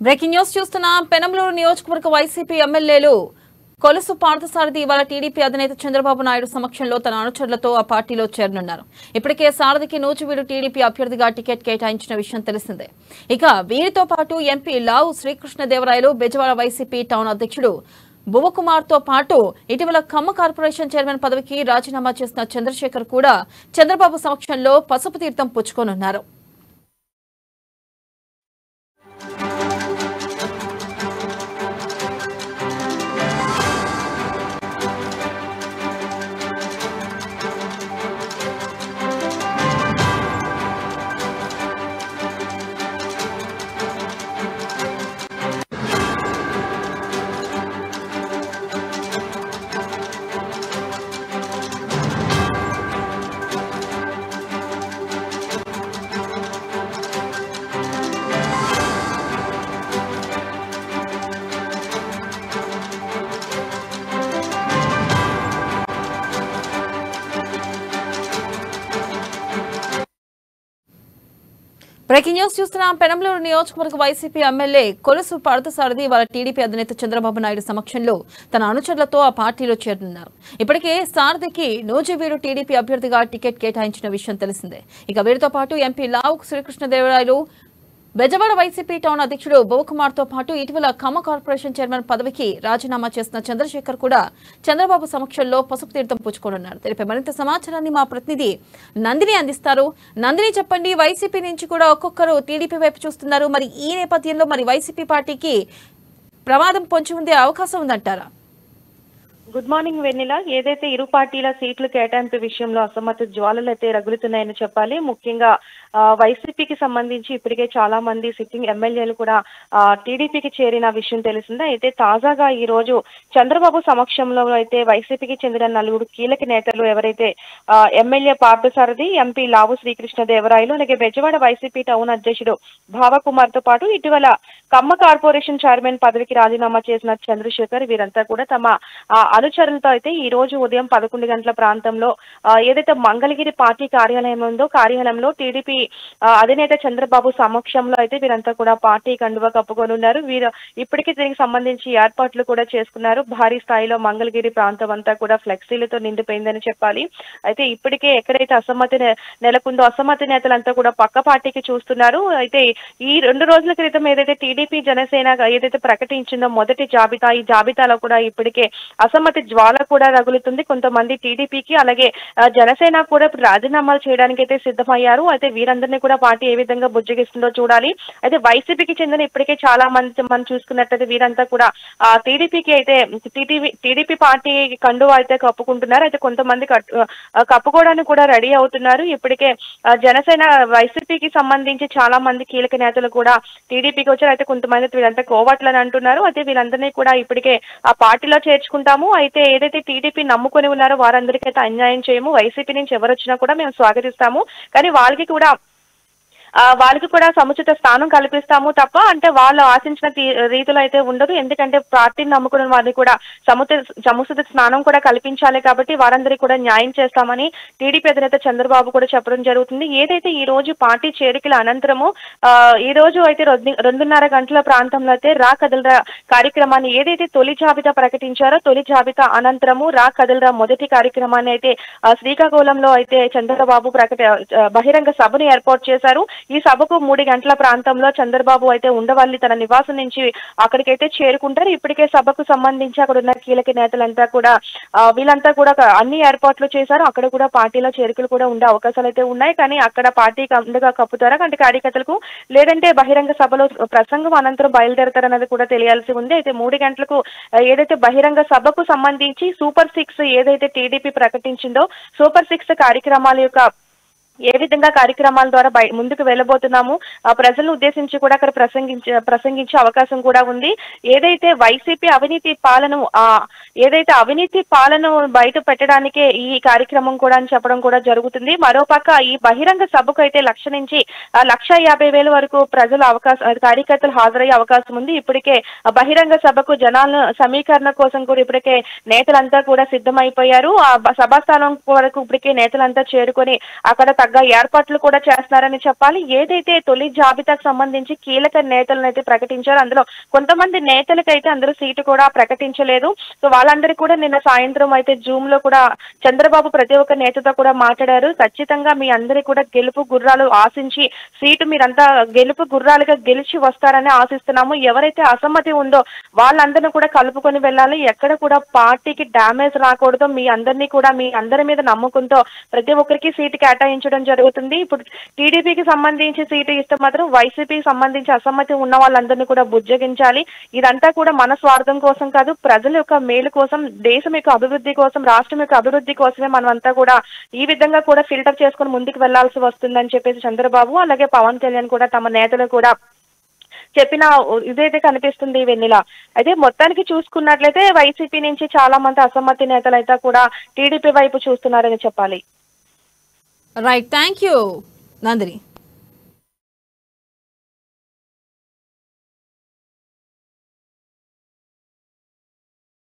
Breaking news చూస్తున్నాం. పెనంలూరు నియోజకవర్గ YCP ఎమ్మెల్యేలు కొలుసు పార్థసారథి ఇవాళ టీడీపీ అధినేత చంద్రబాబు నాయుడు సమక్షంలో తన అనుచరులతో ఆ పార్టీలో చేరనున్నారు. ఇప్పటికే సారథికి నూజివీడు టీడీపీ అభ్యర్థిగా టికెట్ కేటాయించిన విషయం తెలిసిందే. ఇక వీరితో పాటు ఎంపీ లావు శ్రీకృష్ణదేవరాయలు, బెజవాడ వైసీపీ టౌన్ అధ్యక్షుడు భువకుమార్ తో పాటు ఇటీవల ఖమ్మ కార్పొరేషన్ చైర్మన్ పదవికి రాజీనామా చేసిన చంద్రశేఖర్ కూడా చంద్రబాబు సమక్షంలో పసుపు తీర్థం పుచ్చుకోనున్నారు. బ్రేకింగ్ న్యూస్ చూస్తున్నాం. పెనంలూరు నియోజకవర్గ వైసీపీ ఎమ్మెల్యే కొలుసు పార్థసారథి ఇవాళ టీడీపీ అధినేత చంద్రబాబు నాయుడు సమక్షంలో తన అనుచరులతో ఆ పార్టీలో చేరనున్నారు. ఇప్పటికే సారథికి నూజివీడు టీడీపీ అభ్యర్థిగా టికెట్ కేటాయించిన విషయం తెలిసిందే. ఇక వీరితో పాటు ఎంపీ లావు శ్రీకృష్ణదేవరాయలు, బెజవాడ వైసీపీ టౌన్ అధ్యక్షుడు భువకుమార్ తో పాటు ఇటీవల ఖమ్మ కార్పొరేషన్ చైర్మన్ పదవికి రాజీనామా చేసిన చంద్రశేఖర్ కూడా చంద్రబాబు సమక్షంలో పసుపు తీర్థం పుచ్చుకోనున్నారు. దీనిపై మరింత సమాచారాన్ని మా ప్రతినిధి నందిని అందిస్తారు. నందిని, చెప్పండి, వైసీపీ నుంచి కూడా ఒక్కొక్కరు టీడీపీ వైపు చూస్తున్నారు. మరి ఈ నేపథ్యంలో వైసీపీ పార్టీకి ప్రమాదం పొంచి ఉండే అవకాశం ఉందంటారా? గుడ్ మార్నింగ్ వెన్నెల. ఏదైతే ఇరు పార్టీల సీట్లు కేటాయింపు విషయంలో అసమ్మతి జ్వాలలు అయితే రగులుతున్నాయని చెప్పాలి. ముఖ్యంగా వైసీపీకి సంబంధించి ఇప్పటికే చాలా మంది సిట్టింగ్ ఎమ్మెల్యేలు కూడా టీడీపీకి చేరిన విషయం తెలిసిందే. అయితే తాజాగా ఈ రోజు చంద్రబాబు సమక్షంలో అయితే వైసీపీకి చెందిన 4 కీలక నేతలు ఎవరైతే ఎమ్మెల్యే పార్థసారథి, ఎంపీ లావు శ్రీకృష్ణదేవరాయలు, అలాగే బెజవాడ వైసీపీ టౌన్ అధ్యక్షుడు భావకుమార్ తో పాటు ఇటీవల ఖమ్మ కార్పొరేషన్ చైర్మన్ పదవికి రాజీనామా చేసిన చంద్రశేఖర్, వీరంతా కూడా తమ అనుచరులతో అయితే ఈ రోజు ఉదయం 11 గంటల ప్రాంతంలో ఏదైతే మంగళగిరి పార్టీ కార్యాలయం ఉందో కార్యాలయంలో టీడీపీ అధినేత చంద్రబాబు సమక్షంలో అయితే వీరంతా కూడా పార్టీ కండువా కప్పుకొనున్నారు. వీరు ఇప్పటికీ దీనికి సంబంధించి ఏర్పాట్లు కూడా చేసుకున్నారు. భారీ స్థాయిలో మంగళగిరి ప్రాంతం అంతా కూడా ఫ్లెక్సీలతో నిండిపోయిందని చెప్పాలి. అయితే ఇప్పటికే ఎక్కడైతే అసమ్మతి నెలకొందో అసమ్మతి నేతలంతా కూడా పక్క పార్టీకి చూస్తున్నారు. అయితే ఈ 2 రోజుల క్రితం ఏదైతే టీడీపీ జనసేన ఏదైతే ప్రకటించిందో మొదటి జాబితా, ఈ జాబితాలో కూడా ఇప్పటికే అసమ్మతి జ్వాల కూడా రగులుతుంది. కొంతమంది టీడీపీకి అలాగే జనసేన కూడా ఇప్పుడు రాజీనామాలు చేయడానికి అయితే సిద్ధమయ్యారు. అయితే వీరందరినీ కూడా పార్టీ ఏ విధంగా బుజ్జగిస్తుందో చూడాలి. అయితే వైసీపీకి చెందిన ఇప్పటికే చాలా మంది మనం చూసుకున్నట్లయితే వీరంతా కూడా టీడీపీకి అయితే టీడీపీ పార్టీ కండువా అయితే కప్పుకుంటున్నారు. అయితే కొంతమంది కప్పుకోవడానికి కూడా రెడీ అవుతున్నారు. ఇప్పటికే జనసేన వైసీపీకి సంబంధించి చాలా మంది కీలక నేతలు కూడా టీడీపీకి వచ్చారు. అయితే కొంతమంది వీరంతా కోవట్లని అంటున్నారు. అయితే వీళ్ళందరినీ కూడా ఇప్పటికే ఆ పార్టీలో చేర్చుకుంటాము. అయితే ఏదైతే టీడీపీ నమ్ముకొని ఉన్నారో వారందరికీ అయితే అన్యాయం చేయము. వైసీపీ నుంచి ఎవరు వచ్చినా కూడా మేము స్వాగతిస్తాము. కానీ వాళ్ళకి కూడా సముచిత స్థానం కల్పిస్తాము తప్ప అంటే వాళ్ళు ఆశించిన రీతిలో అయితే ఉండదు. ఎందుకంటే పార్టీని నమ్ముకున్న వారిని కూడా సముచిత స్థానం కూడా కల్పించాలి. కాబట్టి వారందరికీ కూడా న్యాయం చేస్తామని టీడీపీ అధినేత చంద్రబాబు కూడా చెప్పడం జరుగుతుంది. ఏదైతే ఈ రోజు పార్టీ చేరికల అనంతరము ఈ రోజు అయితే 2:30 గంటల ప్రాంతంలో అయితే రా కదలరా కార్యక్రమాన్ని ఏదైతే తొలి జాబితా ప్రకటించారో తొలి జాబితా అనంతరము రా కదలరా మొదటి కార్యక్రమాన్ని అయితే శ్రీకాకుళంలో అయితే చంద్రబాబు బహిరంగ సభను ఏర్పాటు చేశారు. ఈ సభకు 3 గంటల ప్రాంతంలో చంద్రబాబు అయితే ఉండవల్లి తన నివాసం నుంచి అక్కడికైతే చేరుకుంటారు. ఇప్పటికే సభకు సంబంధించి అక్కడ ఉన్న కీలక నేతలంతా కూడా వీళ్ళంతా కూడా అన్ని ఏర్పాట్లు చేశారు. అక్కడ కూడా పార్టీలో చేరికలు కూడా ఉండే అవకాశాలు అయితే ఉన్నాయి. కానీ అక్కడ పార్టీ కండుగా కప్పుతారా అంటే కార్యకర్తలకు, లేదంటే బహిరంగ సభలో ప్రసంగం అనంతరం బయలుదేరతారన్నది కూడా తెలియాల్సి ఉంది. అయితే 3 గంటలకు ఏదైతే బహిరంగ సభకు సంబంధించి సూపర్ 6 ఏదైతే టీడీపీ ప్రకటించిందో సూపర్ 6 కార్యక్రమాల యొక్క ఏ విధంగా కార్యక్రమాల ద్వారా ముందుకు వెళ్ళబోతున్నాము, ప్రజలను ఉద్దేశించి కూడా అక్కడ ప్రసంగించే అవకాశం కూడా ఉంది. ఏదైతే వైసీపీ అవినీతి పాలన బయట పెట్టడానికే ఈ కార్యక్రమం కూడా అని చెప్పడం కూడా జరుగుతుంది. మరోపక్క ఈ బహిరంగ సభకు అయితే 1,00,000 నుంచి 1,50,000 వరకు కార్యకర్తలు హాజరయ్యే అవకాశం ఉంది. ఇప్పటికే బహిరంగ సభకు జనాలను సమీకరణ కోసం కూడా ఇప్పటికే నేతలంతా కూడా సిద్ధమైపోయారు. ఆ సభాస్థానం వరకు ఇప్పటికే నేతలంతా చేరుకొని అక్కడ తగ్గ ఏర్పాట్లు కూడా చేస్తున్నారని చెప్పాలి. ఏదైతే తొలి జాబితాకు సంబంధించి కీలక నేతలను అయితే ప్రకటించారో అందులో కొంతమంది నేతలకైతే అందరూ సీటు కూడా ప్రకటించలేదు. సో వాళ్ళందరికీ కూడా నిన్న సాయంత్రం అయితే జూమ్ లో కూడా చంద్రబాబు ప్రతి ఒక్క నేతతో కూడా మాట్లాడారు. ఖచ్చితంగా మీ అందరి కూడా గెలుపు గుర్రాలు ఆశించి సీటు మీరంతా గెలుపు గుర్రాలుగా గెలిచి వస్తారని ఆశిస్తున్నాము. ఎవరైతే అసమ్మతి ఉందో వాళ్ళందరినీ కూడా కలుపుకొని వెళ్ళాలి. ఎక్కడ కూడా పార్టీకి డ్యామేజ్ రాకూడదు. మీ అందరి మీద నమ్మకంతో ప్రతి ఒక్కరికి సీటు కేటాయించడం జరుగుతుంది. ఇప్పుడు టీడీపీకి సంబంధించి సీటు ఇస్తే మాత్రం వైసీపీకి సంబంధించి అసమ్మతి ఉన్న వాళ్ళందరినీ కూడా బుజ్జగించాలి. ఇదంతా కూడా మన స్వార్థం కోసం కాదు, ప్రజల యొక్క మేలు కోసం, దేశం యొక్క అభివృద్ధి కోసం, రాష్ట్రం యొక్క అభివృద్ధి కోసమే మనమంతా కూడా ఈ విధంగా కూడా ఫిల్టర్ చేసుకుని ముందుకు వెళ్లాల్సి వస్తుందని చెప్పేసి చంద్రబాబు అలాగే పవన్ కళ్యాణ్ కూడా తమ నేతలు కూడా చెప్పిన ఇదైతే కనిపిస్తుంది వెన్నెల. అయితే మొత్తానికి చూసుకున్నట్లయితే వైసీపీ నుంచి చాలా మంది అసమ్మతి నేతలు అయితే కూడా టీడీపీ వైపు చూస్తున్నారని చెప్పాలి. Right, thank you Nandini.